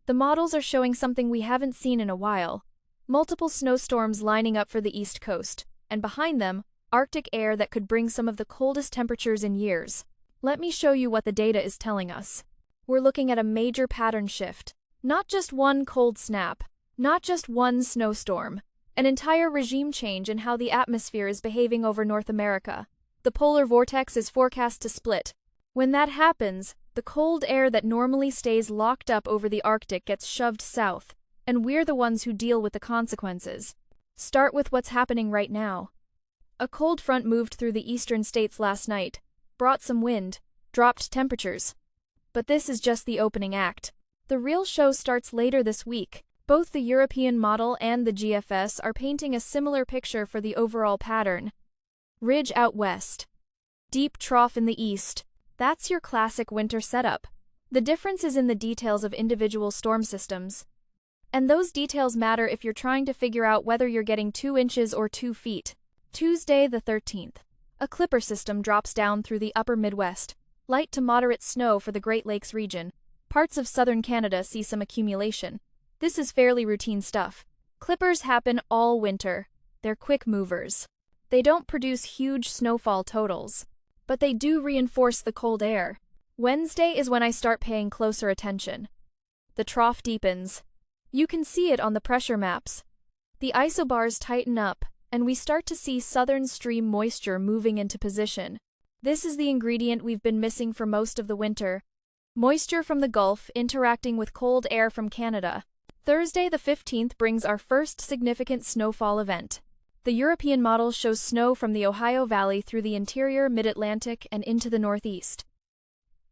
The models are showing something we haven't seen in a while. Multiple snowstorms lining up for the East Coast, and behind them, Arctic air that could bring some of the coldest temperatures in years. Let me show you what the data is telling us. We're looking at a major pattern shift. Not just one cold snap, not just one snowstorm, an entire regime change in how the atmosphere is behaving over North America. The polar vortex is forecast to split. When that happens, the cold air that normally stays locked up over the Arctic gets shoved south, and we're the ones who deal with the consequences. Start with what's happening right now. A cold front moved through the eastern states last night, brought some wind, dropped temperatures. But this is just the opening act. The real show starts later this week. Both the European model and the GFS are painting a similar picture for the overall pattern. Ridge out west. Deep trough in the east. That's your classic winter setup. The difference is in the details of individual storm systems. And those details matter if you're trying to figure out whether you're getting 2 inches or 2 feet. Tuesday the 13th. A clipper system drops down through the upper Midwest. Light to moderate snow for the Great Lakes region. Parts of southern Canada see some accumulation. This is fairly routine stuff. Clippers happen all winter. They're quick movers. They don't produce huge snowfall totals, but they do reinforce the cold air. Wednesday is when I start paying closer attention. The trough deepens. You can see it on the pressure maps. The isobars tighten up, and we start to see southern stream moisture moving into position. This is the ingredient we've been missing for most of the winter. Moisture from the Gulf interacting with cold air from Canada. Thursday the 15th brings our first significant snowfall event. The European model shows snow from the Ohio Valley through the interior mid-Atlantic and into the northeast.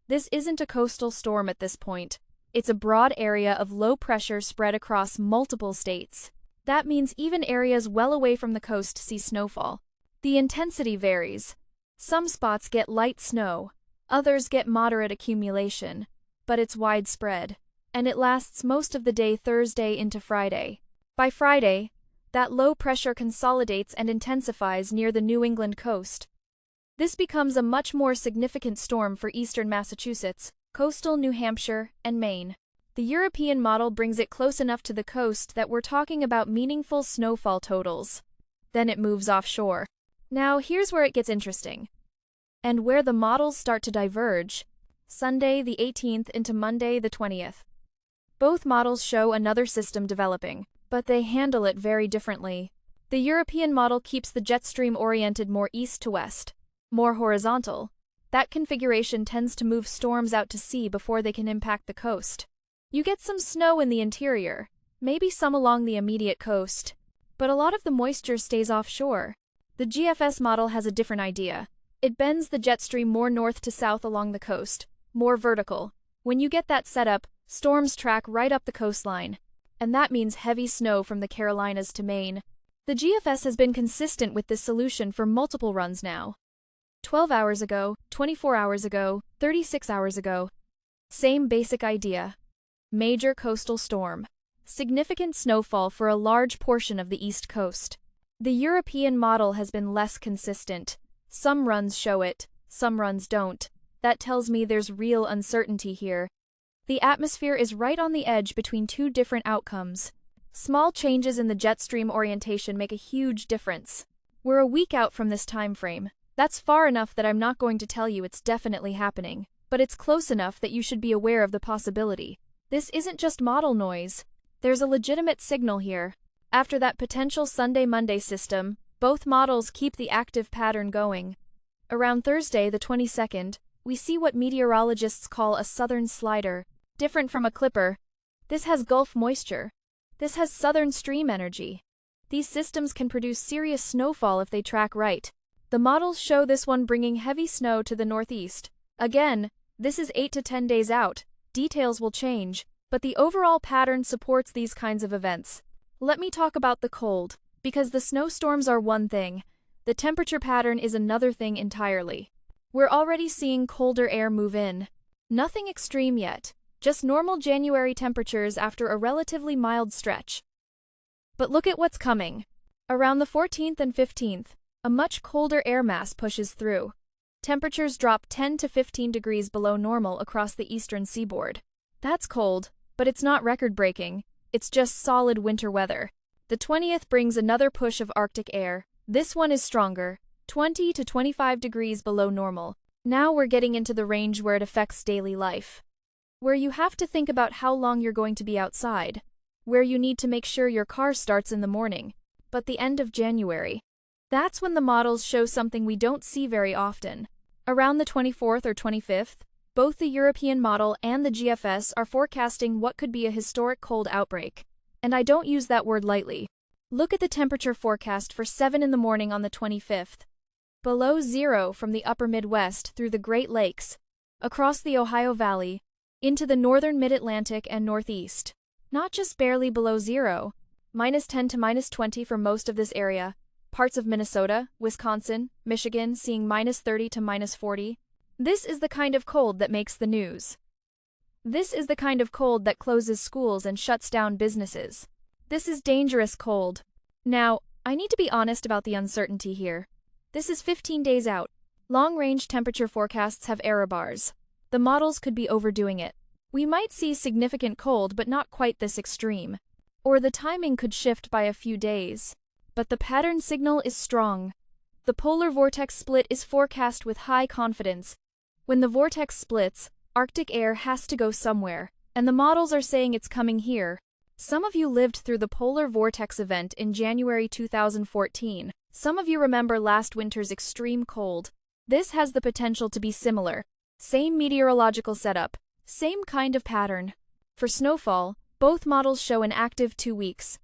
This isn't a coastal storm at this point. It's a broad area of low pressure spread across multiple states. That means even areas well away from the coast see snowfall. The intensity varies. Some spots get light snow, others get moderate accumulation, but it's widespread, and it lasts most of the day Thursday into Friday. By Friday, that low pressure consolidates and intensifies near the New England coast. This becomes a much more significant storm for eastern Massachusetts, coastal New Hampshire, and Maine. The European model brings it close enough to the coast that we're talking about meaningful snowfall totals. Then it moves offshore. Now here's where it gets interesting. And where the models start to diverge. Sunday the 18th into Monday the 20th. Both models show another system developing, but they handle it very differently. The European model keeps the jet stream oriented more east to west, more horizontal. That configuration tends to move storms out to sea before they can impact the coast. You get some snow in the interior, maybe some along the immediate coast, but a lot of the moisture stays offshore. The GFS model has a different idea. It bends the jet stream more north to south along the coast, more vertical. When you get that setup, storms track right up the coastline, and that means heavy snow from the Carolinas to Maine. The GFS has been consistent with this solution for multiple runs now. 12 hours ago, 24 hours ago, 36 hours ago. Same basic idea. Major coastal storm. Significant snowfall for a large portion of the East Coast. The European model has been less consistent. Some runs show it, some runs don't. That tells me there's real uncertainty here. The atmosphere is right on the edge between two different outcomes. Small changes in the jet stream orientation make a huge difference. We're a week out from this time frame. That's far enough that I'm not going to tell you it's definitely happening, but it's close enough that you should be aware of the possibility. This isn't just model noise. There's a legitimate signal here. After that potential Sunday-Monday system, both models keep the active pattern going. Around Thursday, the 22nd, we see what meteorologists call a southern slider, different from a clipper. This has Gulf moisture. This has southern stream energy. These systems can produce serious snowfall if they track right. The models show this one bringing heavy snow to the northeast. Again, this is 8 to 10 days out. Details will change, but the overall pattern supports these kinds of events. Let me talk about the cold, because the snowstorms are one thing. The temperature pattern is another thing entirely. We're already seeing colder air move in. Nothing extreme yet, just normal January temperatures after a relatively mild stretch. But look at what's coming. Around the 14th and 15th, a much colder air mass pushes through. Temperatures drop 10 to 15 degrees below normal across the eastern seaboard. That's cold, But it's not record-breaking, it's just solid winter weather. The 20th brings another push of Arctic air. This one is stronger, 20 to 25 degrees below normal. Now we're getting into the range where it affects daily life. Where you have to think about how long you're going to be outside. Where you need to make sure your car starts in the morning. But the end of January. That's when the models show something we don't see very often. Around the 24th or 25th, both the European model and the GFS are forecasting what could be a historic cold outbreak. And I don't use that word lightly. Look at the temperature forecast for 7 in the morning on the 25th. Below zero from the upper Midwest through the Great Lakes, across the Ohio Valley, into the northern Mid-Atlantic and Northeast. Not just barely below zero, -10 to -20 for most of this area. Parts of Minnesota, Wisconsin, Michigan seeing -30 to -40. This is the kind of cold that makes the news. This is the kind of cold that closes schools and shuts down businesses. This is dangerous cold. Now, I need to be honest about the uncertainty here. This is 15 days out. Long-range temperature forecasts have error bars. The models could be overdoing it. We might see significant cold but not quite this extreme. Or the timing could shift by a few days. But the pattern signal is strong. The polar vortex split is forecast with high confidence. When the vortex splits, Arctic air has to go somewhere, and the models are saying it's coming here. Some of you lived through the polar vortex event in January 2014. Some of you remember last winter's extreme cold. This has the potential to be similar. Same meteorological setup, same kind of pattern. For snowfall, both models show an active 2 weeks.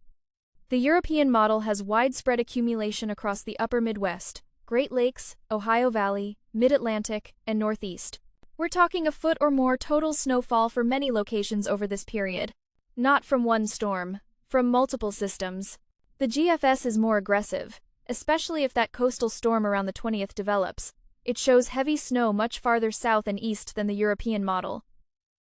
The European model has widespread accumulation across the upper Midwest, Great Lakes, Ohio Valley, Mid-Atlantic, and Northeast. We're talking a foot or more total snowfall for many locations over this period. Not from one storm, from multiple systems. The GFS is more aggressive, especially if that coastal storm around the 20th develops. It shows heavy snow much farther south and east than the European model.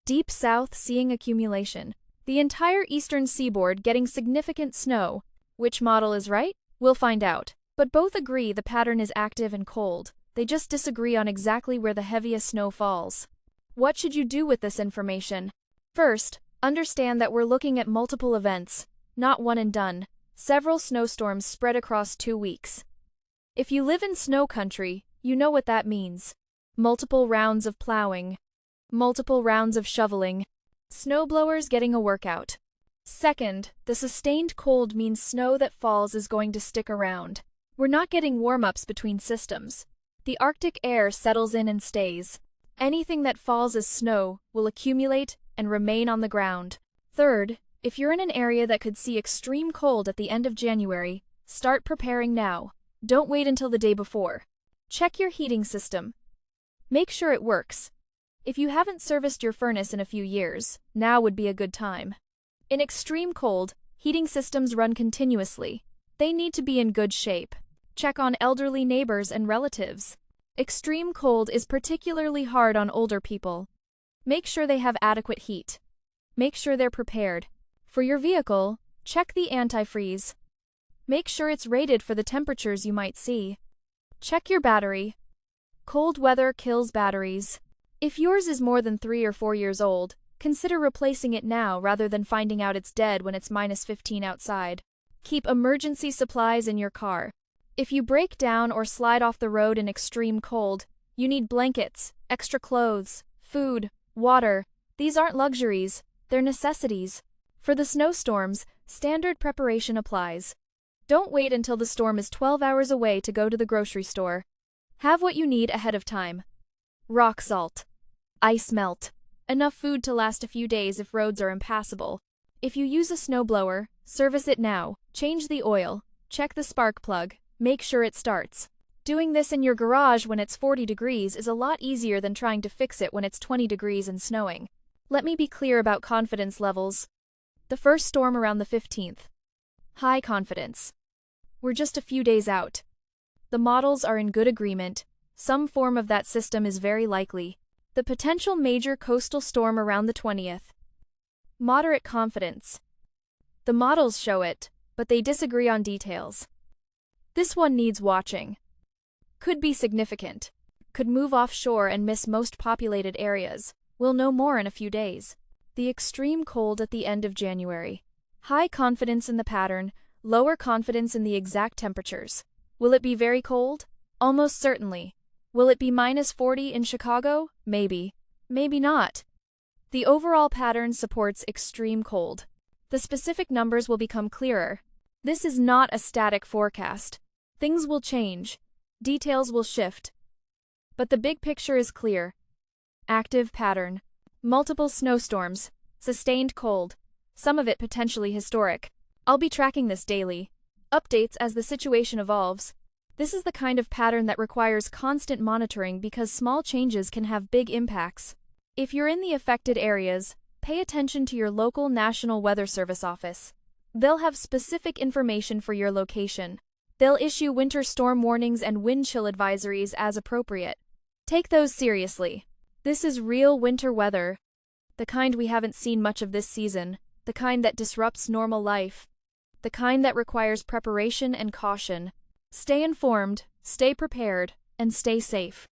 Deep south seeing accumulation. The entire eastern seaboard getting significant snow. Which model is right? We'll find out. But both agree the pattern is active and cold. They just disagree on exactly where the heaviest snow falls. What should you do with this information? First, understand that we're looking at multiple events, not one and done. Several snowstorms spread across 2 weeks. If you live in snow country, you know what that means. Multiple rounds of plowing. Multiple rounds of shoveling. Snowblowers getting a workout. Second, the sustained cold means snow that falls is going to stick around. We're not getting warm-ups between systems. The Arctic air settles in and stays. Anything that falls as snow will accumulate and remain on the ground. Third, if you're in an area that could see extreme cold at the end of January, start preparing now. Don't wait until the day before. Check your heating system. Make sure it works. If you haven't serviced your furnace in a few years, now would be a good time. In extreme cold, heating systems run continuously. They need to be in good shape. Check on elderly neighbors and relatives. Extreme cold is particularly hard on older people. Make sure they have adequate heat. Make sure they're prepared. For your vehicle, check the antifreeze. Make sure it's rated for the temperatures you might see. Check your battery. Cold weather kills batteries. If yours is more than 3 or 4 years old, consider replacing it now rather than finding out it's dead when it's -15 outside. Keep emergency supplies in your car. If you break down or slide off the road in extreme cold, you need blankets, extra clothes, food, water. These aren't luxuries, they're necessities. For the snowstorms, standard preparation applies. Don't wait until the storm is 12 hours away to go to the grocery store. Have what you need ahead of time. Rock salt. Ice melt. Enough food to last a few days if roads are impassable. If you use a snowblower, service it now. Change the oil. Check the spark plug. Make sure it starts. Doing this in your garage when it's 40 degrees is a lot easier than trying to fix it when it's 20 degrees and snowing. Let me be clear about confidence levels. The first storm around the 15th. High confidence. We're just a few days out. The models are in good agreement. Some form of that system is very likely. The potential major coastal storm around the 20th. Moderate confidence. The models show it, but they disagree on details. This one needs watching. Could be significant. Could move offshore and miss most populated areas. We'll know more in a few days. The extreme cold at the end of January. High confidence in the pattern, lower confidence in the exact temperatures. Will it be very cold? Almost certainly. Will it be -40 in Chicago? Maybe. Maybe not. The overall pattern supports extreme cold. The specific numbers will become clearer. This is not a static forecast. Things will change. Details will shift. But the big picture is clear. Active pattern. Multiple snowstorms. Sustained cold. Some of it potentially historic. I'll be tracking this daily. Updates as the situation evolves. This is the kind of pattern that requires constant monitoring because small changes can have big impacts. If you're in the affected areas, pay attention to your local National Weather Service office. They'll have specific information for your location. They'll issue winter storm warnings and wind chill advisories as appropriate. Take those seriously. This is real winter weather. The kind we haven't seen much of this season. The kind that disrupts normal life. The kind that requires preparation and caution. Stay informed, stay prepared, and stay safe.